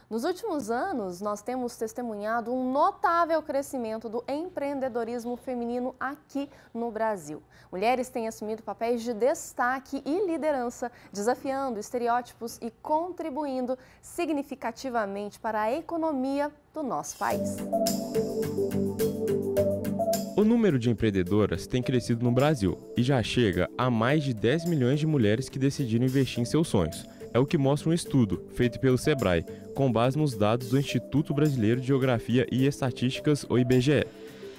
Nos últimos anos, nós temos testemunhado um notável crescimento do empreendedorismo feminino aqui no Brasil. Mulheres têm assumido papéis de destaque e liderança, desafiando estereótipos e contribuindo significativamente para a economia do nosso país. O número de empreendedoras tem crescido no Brasil e já chega a mais de 10 milhões de mulheres que decidiram investir em seus sonhos. É o que mostra um estudo feito pelo Sebrae, com base nos dados do Instituto Brasileiro de Geografia e Estatísticas, o IBGE.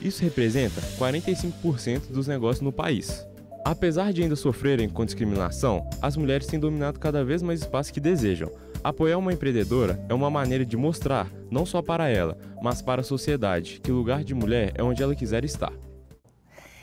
Isso representa 45% dos negócios no país. Apesar de ainda sofrerem com discriminação, as mulheres têm dominado cada vez mais espaços que desejam. Apoiar uma empreendedora é uma maneira de mostrar, não só para ela, mas para a sociedade, que o lugar de mulher é onde ela quiser estar.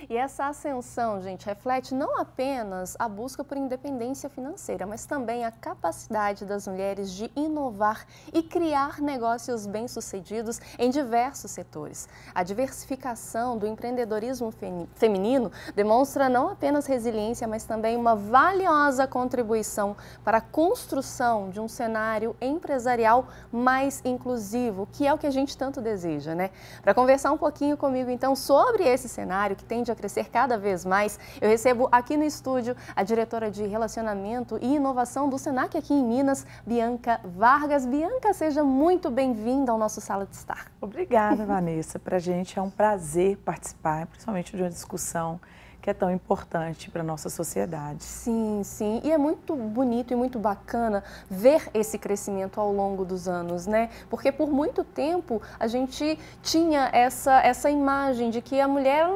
E essa ascensão, gente, reflete não apenas a busca por independência financeira, mas também a capacidade das mulheres de inovar e criar negócios bem-sucedidos em diversos setores. A diversificação do empreendedorismo feminino demonstra não apenas resiliência, mas também uma valiosa contribuição para a construção de um cenário empresarial mais inclusivo, que é o que a gente tanto deseja, né? Para conversar um pouquinho comigo, então, sobre esse cenário que tende a crescer cada vez mais, eu recebo aqui no estúdio a diretora de Relacionamento e Inovação do Senac aqui em Minas, Bianca Vargas. Bianca, seja muito bem-vinda ao nosso Sala de Estar. Obrigada, Vanessa. Para a gente é um prazer participar, principalmente de uma discussão que é tão importante para a nossa sociedade. Sim, sim. E é muito bonito e muito bacana ver esse crescimento ao longo dos anos, né? Porque por muito tempo a gente tinha essa imagem de que a mulher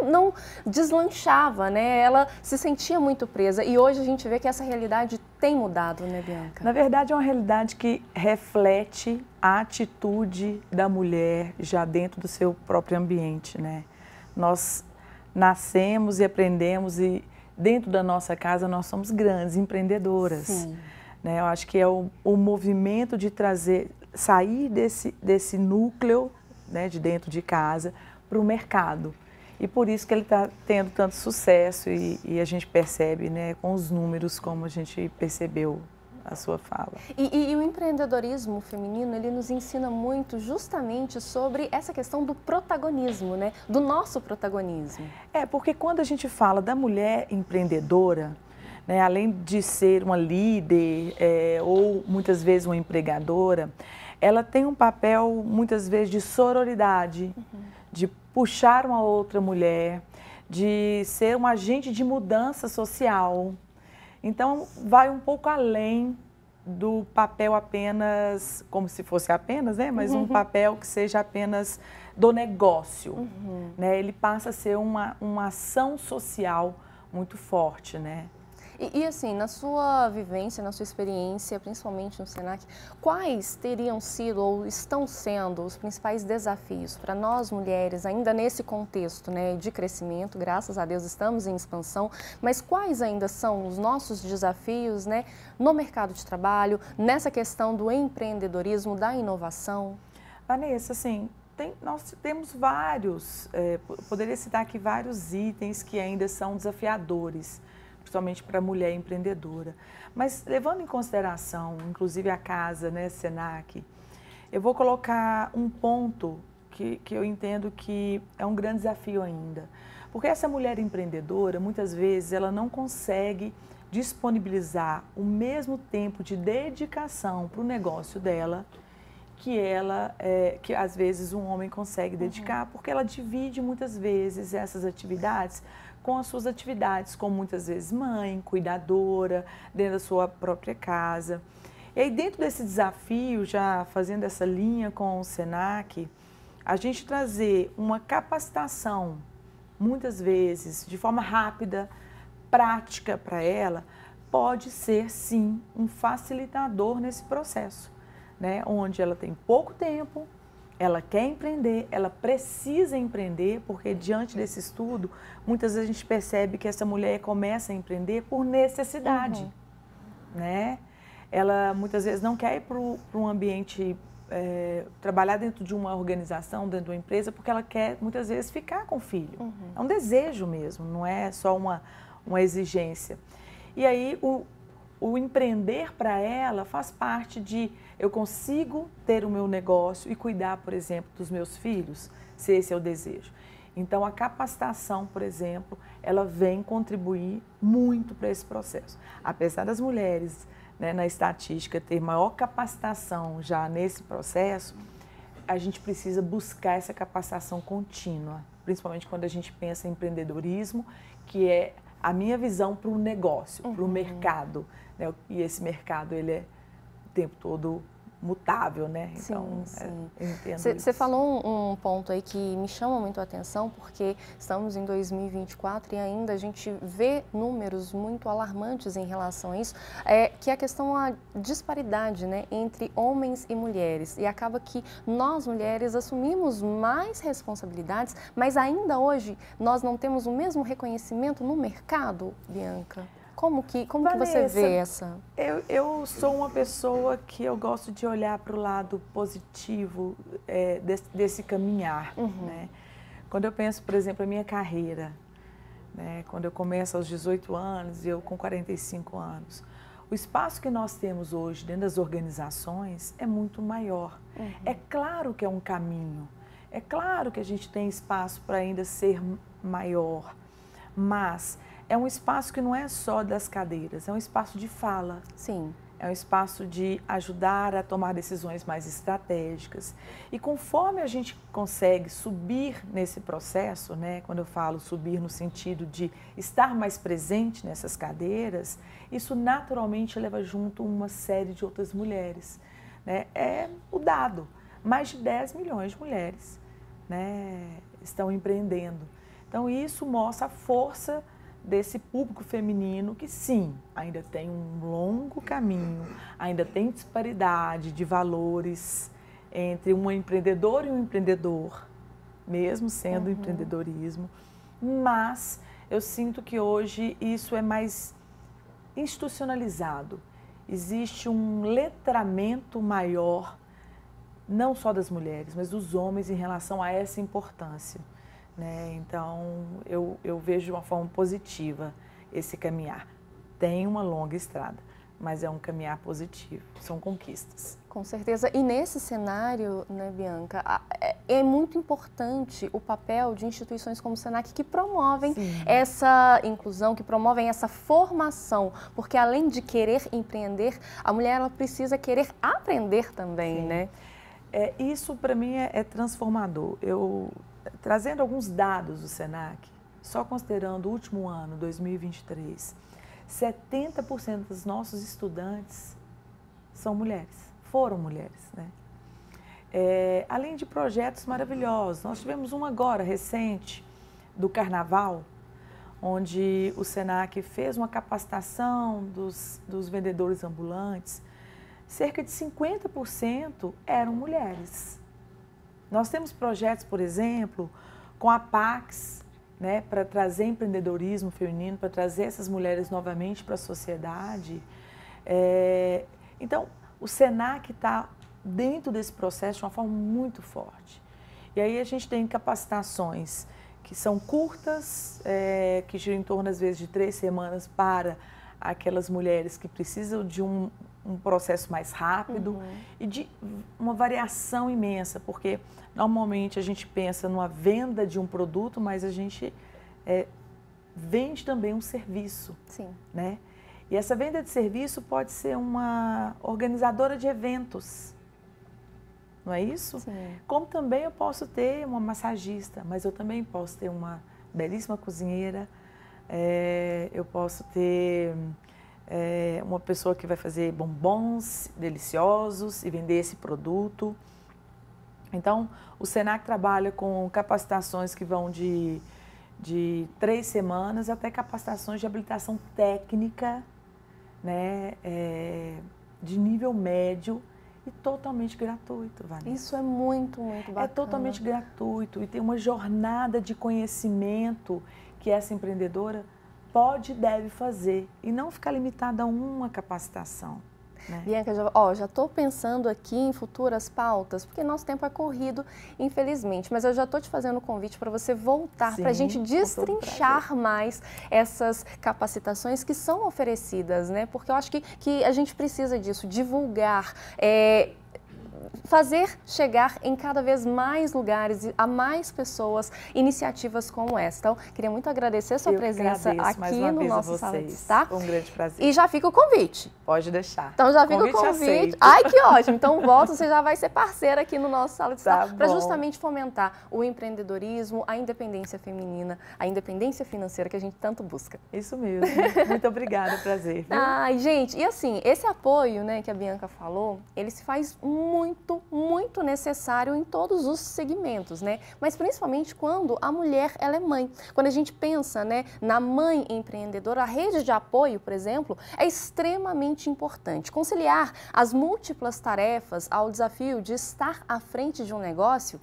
não deslanchava, né? Ela se sentia muito presa. E hoje a gente vê que essa realidade tem mudado, né, Bianca? Na verdade, é uma realidade que reflete a atitude da mulher já dentro do seu próprio ambiente, né? Nós nascemos e aprendemos e dentro da nossa casa nós somos grandes empreendedoras. Sim. Né? Eu acho que é o movimento de sair desse núcleo, né, de dentro de casa para o mercado. E por isso que ele está tendo tanto sucesso e a gente percebe, né, com os números como a gente percebeu a sua fala. E o empreendedorismo feminino, ele nos ensina muito justamente sobre essa questão do protagonismo, né? Do nosso protagonismo. Porque quando a gente fala da mulher empreendedora, né, além de ser uma líder ou muitas vezes uma empregadora, ela tem um papel muitas vezes de sororidade, de puxar uma outra mulher, de ser um agente de mudança social. Então, vai um pouco além do papel apenas, como se fosse apenas, né? Mas um papel que seja apenas do negócio. Né? Ele passa a ser uma ação social muito forte, né? E assim, na sua vivência, na sua experiência, principalmente no Senac, quais teriam sido ou estão sendo os principais desafios para nós mulheres, ainda nesse contexto, né, de crescimento? Graças a Deus estamos em expansão, mas quais ainda são os nossos desafios, né, no mercado de trabalho, nessa questão do empreendedorismo, da inovação? Vanessa, assim, nós temos vários, poderia citar aqui vários itens que ainda são desafiadores, principalmente para a mulher empreendedora. Mas levando em consideração, inclusive a casa, né, Senac, eu vou colocar um ponto que eu entendo que é um grande desafio ainda. Porque essa mulher empreendedora, muitas vezes, ela não consegue disponibilizar o mesmo tempo de dedicação para o negócio dela que às vezes um homem consegue dedicar, porque ela divide muitas vezes essas atividades com as suas atividades, como muitas vezes mãe, cuidadora, dentro da sua própria casa. E aí dentro desse desafio, já fazendo essa linha com o Senac, a gente trazer uma capacitação, muitas vezes, de forma rápida, prática para ela, pode ser sim um facilitador nesse processo, né? Onde ela tem pouco tempo, ela quer empreender, ela precisa empreender, porque diante desse estudo, muitas vezes a gente percebe que essa mulher começa a empreender por necessidade, né? Ela muitas vezes não quer ir para um ambiente, trabalhar dentro de uma organização, dentro de uma empresa, porque ela quer muitas vezes ficar com o filho. É um desejo mesmo, não é só uma exigência. E aí o empreender para ela faz parte de eu consigo ter o meu negócio e cuidar, por exemplo, dos meus filhos, se esse é o desejo. Então, a capacitação, por exemplo, ela vem contribuir muito para esse processo. Apesar das mulheres, né, na estatística, ter maior capacitação já nesse processo, a gente precisa buscar essa capacitação contínua, principalmente quando a gente pensa em empreendedorismo, que é a minha visão para o negócio, para o mercado, né? E esse mercado, ele é o tempo todo mutável, né? Então, eu entendo isso. Você falou um ponto aí que me chama muito a atenção, porque estamos em 2024 e ainda a gente vê números muito alarmantes em relação a isso, que é a questão da disparidade, né, entre homens e mulheres. E acaba que nós, mulheres, assumimos mais responsabilidades, mas ainda hoje nós não temos o mesmo reconhecimento no mercado, Bianca? Como que você vê essa? Eu sou uma pessoa que eu gosto de olhar para o lado positivo desse caminhar, né? Quando eu penso, por exemplo, a minha carreira, né? Quando eu começo aos 18 anos e eu com 45 anos, o espaço que nós temos hoje dentro das organizações é muito maior. É claro que é um caminho, é claro que a gente tem espaço para ainda ser maior, mas é um espaço que não é só das cadeiras, é um espaço de fala. Sim. É um espaço de ajudar a tomar decisões mais estratégicas. E conforme a gente consegue subir nesse processo, né, quando eu falo subir no sentido de estar mais presente nessas cadeiras, isso naturalmente leva junto uma série de outras mulheres, né? É o dado, mais de 10 milhões de mulheres, né, estão empreendendo. Então isso mostra a força desse público feminino que, sim, ainda tem um longo caminho, ainda tem disparidade de valores entre uma empreendedora e um empreendedor, mesmo sendo empreendedorismo, mas eu sinto que hoje isso é mais institucionalizado. Existe um letramento maior, não só das mulheres, mas dos homens em relação a essa importância. Né? Então, eu vejo de uma forma positiva esse caminhar. Tem uma longa estrada, mas é um caminhar positivo, são conquistas. Com certeza. E nesse cenário, né, Bianca, é muito importante o papel de instituições como o SENAC que promovem essa inclusão, que promovem essa formação, porque além de querer empreender, a mulher ela precisa querer aprender também, né? Isso para mim é transformador. Trazendo alguns dados do SENAC, só considerando o último ano, 2023, 70% dos nossos estudantes são mulheres, foram mulheres, né? Além de projetos maravilhosos, nós tivemos um agora, recente, do Carnaval, onde o SENAC fez uma capacitação dos vendedores ambulantes, cerca de 50% eram mulheres. Nós temos projetos, por exemplo, com a Pax, né, para trazer empreendedorismo feminino, para trazer essas mulheres novamente para a sociedade. Então, o SENAC está dentro desse processo de uma forma muito forte. E aí a gente tem capacitações que são curtas, que giram em torno, às vezes, de 3 semanas para aquelas mulheres que precisam de um processo mais rápido e de uma variação imensa, porque normalmente a gente pensa numa venda de um produto, mas a gente vende também um serviço. Sim. Né? E essa venda de serviço pode ser uma organizadora de eventos, não é isso? Sim. Como também eu posso ter uma massagista, mas eu também posso ter uma belíssima cozinheira, eu posso ter uma pessoa que vai fazer bombons deliciosos e vender esse produto. Então, o SENAC trabalha com capacitações que vão de 3 semanas até capacitações de habilitação técnica, né, de nível médio e totalmente gratuito, Vanessa. Isso é muito, muito bacana. É totalmente gratuito e tem uma jornada de conhecimento que essa empreendedora pode e deve fazer e não ficar limitada a uma capacitação. né? Bianca, já estou pensando aqui em futuras pautas, porque nosso tempo é corrido, infelizmente, mas eu já estou te fazendo o convite para você voltar, para a gente destrinchar mais essas capacitações que são oferecidas, né? Porque eu acho que a gente precisa disso, divulgar, fazer chegar em cada vez mais lugares, a mais pessoas, iniciativas como essa. Então, queria muito agradecer a sua presença aqui no nosso Sala de Estar. Um grande prazer. E já fica o convite. Pode deixar. Então já fica o convite. Ai, que ótimo. Então volta, você já vai ser parceira aqui no nosso Sala de Estar para justamente fomentar o empreendedorismo, a independência feminina, a independência financeira que a gente tanto busca. Isso mesmo. Muito obrigada, prazer. Viu? Ai, gente, e assim, esse apoio, né, que a Bianca falou, ele se faz muito necessário em todos os segmentos, né? Mas principalmente quando a mulher, ela é mãe. Quando a gente pensa, né, na mãe empreendedora, a rede de apoio, por exemplo, é extremamente importante. Conciliar as múltiplas tarefas ao desafio de estar à frente de um negócio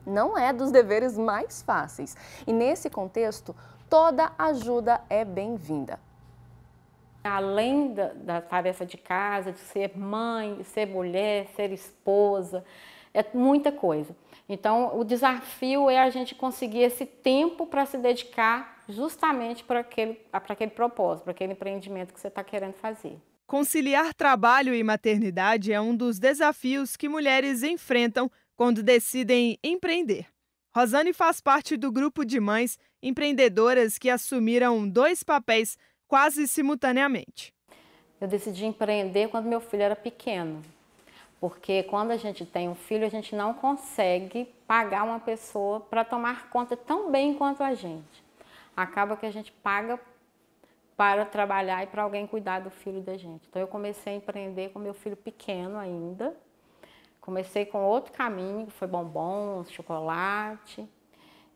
não é dos deveres mais fáceis. E nesse contexto, toda ajuda é bem-vinda. Além da tarefa de casa, de ser mãe, ser mulher, ser esposa, é muita coisa. Então, o desafio é a gente conseguir esse tempo para se dedicar justamente para aquele propósito, para aquele empreendimento que você está querendo fazer. Conciliar trabalho e maternidade é um dos desafios que mulheres enfrentam quando decidem empreender. Rosane faz parte do grupo de mães empreendedoras que assumiram 2 papéis quase simultaneamente. Eu decidi empreender quando meu filho era pequeno, porque quando a gente tem um filho, a gente não consegue pagar uma pessoa para tomar conta tão bem quanto a gente. Acaba que a gente paga para trabalhar e para alguém cuidar do filho da gente. Então eu comecei a empreender com meu filho pequeno ainda, comecei com outro caminho, que foi bombons, chocolate,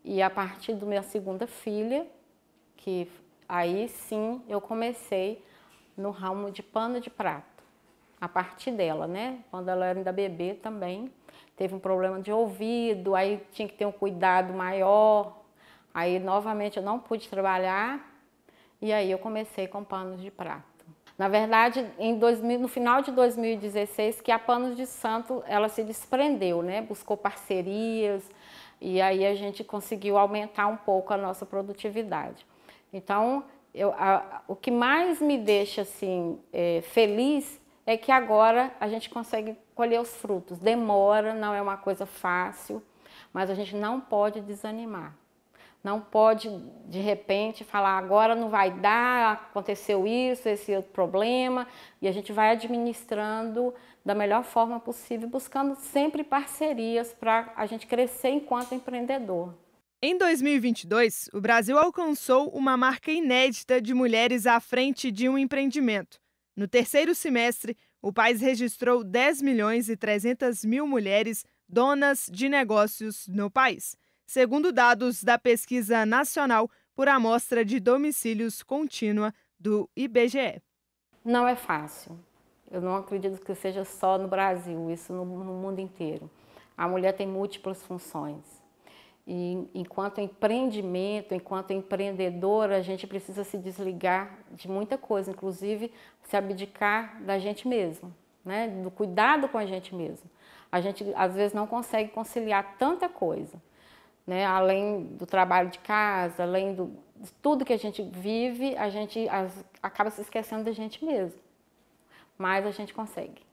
e a partir da minha segunda filha, que aí sim eu comecei no ramo de pano de prato. A partir dela, né? Quando ela era ainda bebê também, teve um problema de ouvido, aí tinha que ter um cuidado maior. Aí novamente eu não pude trabalhar e aí eu comecei com panos de prato. Na verdade, no final de 2016, que a Panos de Santo ela se desprendeu, né? Buscou parcerias e aí a gente conseguiu aumentar um pouco a nossa produtividade. Então, o que mais me deixa assim, feliz é que agora a gente consegue colher os frutos. Demora, não é uma coisa fácil, mas a gente não pode desanimar. Não pode, de repente, falar agora não vai dar, aconteceu isso, esse outro problema, e a gente vai administrando da melhor forma possível, buscando sempre parcerias para a gente crescer enquanto empreendedor. Em 2022, o Brasil alcançou uma marca inédita de mulheres à frente de um empreendimento. No terceiro semestre, o país registrou 10.300.000 mulheres donas de negócios no país, segundo dados da Pesquisa Nacional por Amostra de Domicílios Contínua do IBGE. Não é fácil. Eu não acredito que seja só no Brasil, isso no mundo inteiro. A mulher tem múltiplas funções. E enquanto empreendimento, enquanto empreendedora, a gente precisa se desligar de muita coisa, inclusive se abdicar da gente mesmo, né? Do cuidado com a gente mesmo. A gente, às vezes, não consegue conciliar tanta coisa, né? Além do trabalho de casa, além de tudo que a gente vive, a gente acaba se esquecendo da gente mesmo. Mas a gente consegue.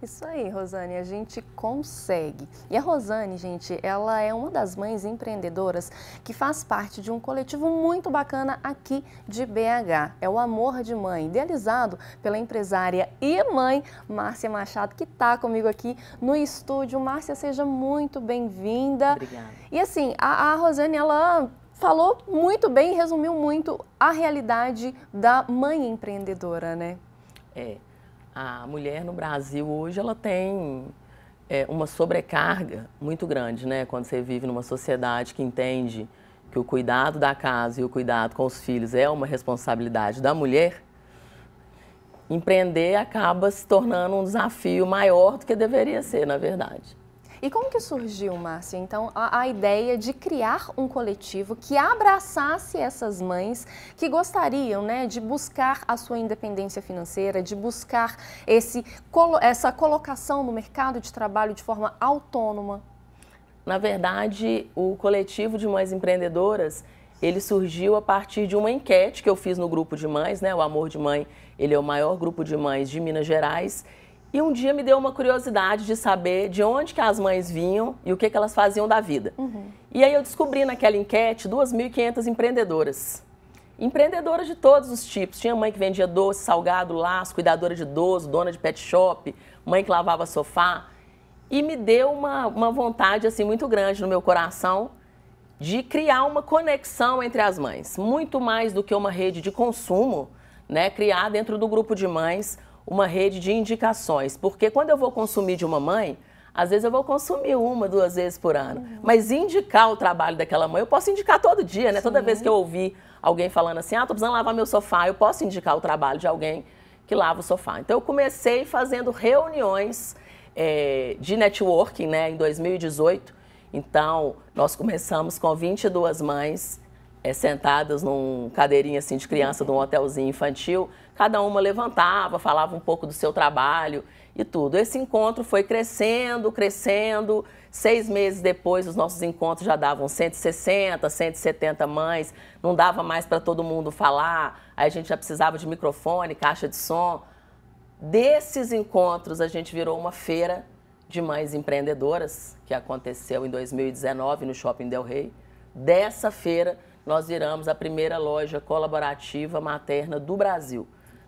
Isso aí, Rosane, a gente consegue. E a Rosane, gente, ela é uma das mães empreendedoras que faz parte de um coletivo muito bacana aqui de BH. É o Amor de Mãe, idealizado pela empresária e mãe Márcia Machado, que está comigo aqui no estúdio. Márcia, seja muito bem-vinda. Obrigada. E assim, a Rosane, ela falou muito bem, resumiu muito a realidade da mãe empreendedora, né? A mulher no Brasil hoje ela tem uma sobrecarga muito grande, né? Quando você vive numa sociedade que entende que o cuidado da casa e o cuidado com os filhos é uma responsabilidade da mulher, empreender acaba se tornando um desafio maior do que deveria ser, na verdade. E como que surgiu, Márcia, então, a ideia de criar um coletivo que abraçasse essas mães que gostariam, né, de buscar a sua independência financeira, de buscar essa colocação no mercado de trabalho de forma autônoma? Na verdade, o coletivo de mães empreendedoras, ele surgiu a partir de uma enquete que eu fiz no grupo de mães, né? O Amor de Mãe, ele é o maior grupo de mães de Minas Gerais. E um dia me deu uma curiosidade de saber de onde que as mães vinham e o que elas faziam da vida. E aí eu descobri naquela enquete 2.500 empreendedoras. Empreendedoras de todos os tipos. Tinha mãe que vendia doce, salgado, laço, cuidadora de idoso, dona de pet shop, mãe que lavava sofá. E me deu uma vontade assim, muito grande no meu coração de criar uma conexão entre as mães. Muito mais do que uma rede de consumo, né? Criar dentro do grupo de mães uma rede de indicações. Porque quando eu vou consumir de uma mãe, às vezes eu vou consumir 1, 2 vezes por ano. Mas indicar o trabalho daquela mãe, eu posso indicar todo dia, né? Sim. Toda vez que eu ouvir alguém falando assim, tô precisando lavar meu sofá, eu posso indicar o trabalho de alguém que lava o sofá. Então eu comecei fazendo reuniões de networking, né, em 2018. Então, nós começamos com 22 mães sentadas num cadeirinha assim, de criança de um hotelzinho infantil. Cada uma levantava, falava um pouco do seu trabalho e tudo. Esse encontro foi crescendo, crescendo. 6 meses depois, os nossos encontros já davam 160, 170 mães. Não dava mais para todo mundo falar. Aí a gente já precisava de microfone, caixa de som. Desses encontros, a gente virou uma feira de mães empreendedoras, que aconteceu em 2019 no Shopping Del Rey. Dessa feira, nós viramos a primeira loja colaborativa materna do Brasil.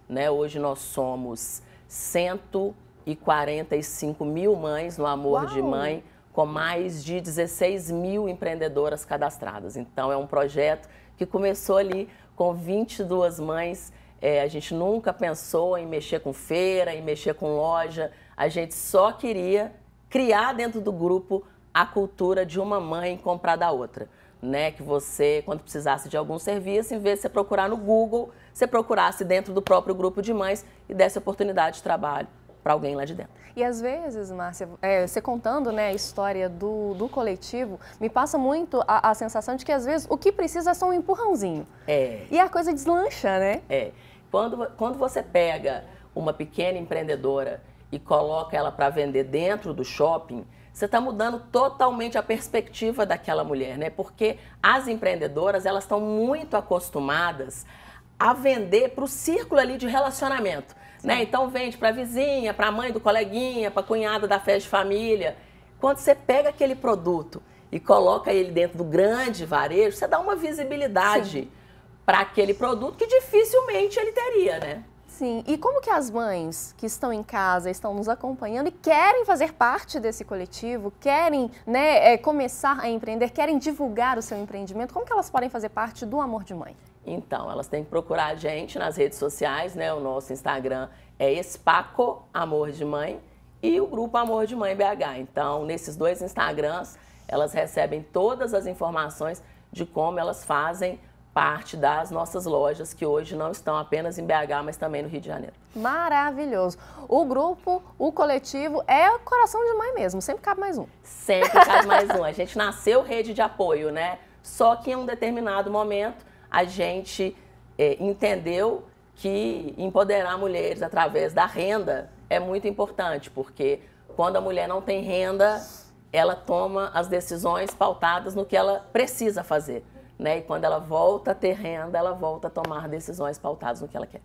Né? Hoje nós somos 145 mil mães no Amor de Mãe, com mais de 16 mil empreendedoras cadastradas. Então, é um projeto que começou ali com 22 mães. A gente nunca pensou em mexer com feira, em mexer com loja. A gente só queria criar dentro do grupo a cultura de uma mãe comprar da outra. Né? Que você, quando precisasse de algum serviço, em vez de você procurar no Google, você procurasse dentro do próprio grupo de mães e desse oportunidade de trabalho para alguém lá de dentro. E às vezes, Márcia, você contando, né, a história do coletivo, me passa muito a sensação de que às vezes o que precisa é só um empurrãozinho. E a coisa deslancha, né? Quando você pega uma pequena empreendedora e coloca ela para vender dentro do shopping, você está mudando totalmente a perspectiva daquela mulher, né? Porque as empreendedoras, elas estão muito acostumadas a vender para o círculo ali de relacionamento, né? Então vende para a vizinha, para a mãe do coleguinha, para a cunhada da festa de família. Quando você pega aquele produto e coloca ele dentro do grande varejo, você dá uma visibilidade para aquele produto que dificilmente ele teria, né? Sim, e como que as mães que estão em casa, estão nos acompanhando e querem fazer parte desse coletivo, querem, né, começar a empreender, querem divulgar o seu empreendimento, como que elas podem fazer parte do Amor de Mãe? Então, elas têm que procurar a gente nas redes sociais, né? O nosso Instagram é Espaco Amor de Mãe e o grupo Amor de Mãe BH. Então, nesses 2 Instagrams, elas recebem todas as informações de como elas fazem parte das nossas lojas, que hoje não estão apenas em BH, mas também no Rio de Janeiro. Maravilhoso. O grupo, o coletivo é o coração de mãe mesmo, sempre cabe mais um. Sempre cabe mais um. A gente nasceu rede de apoio, né? Só que em um determinado momento, a gente entendeu que empoderar mulheres através da renda é muito importante, porque quando a mulher não tem renda, ela toma as decisões pautadas no que ela precisa fazer. Né? E quando ela volta a ter renda, ela volta a tomar decisões pautadas no que ela quer.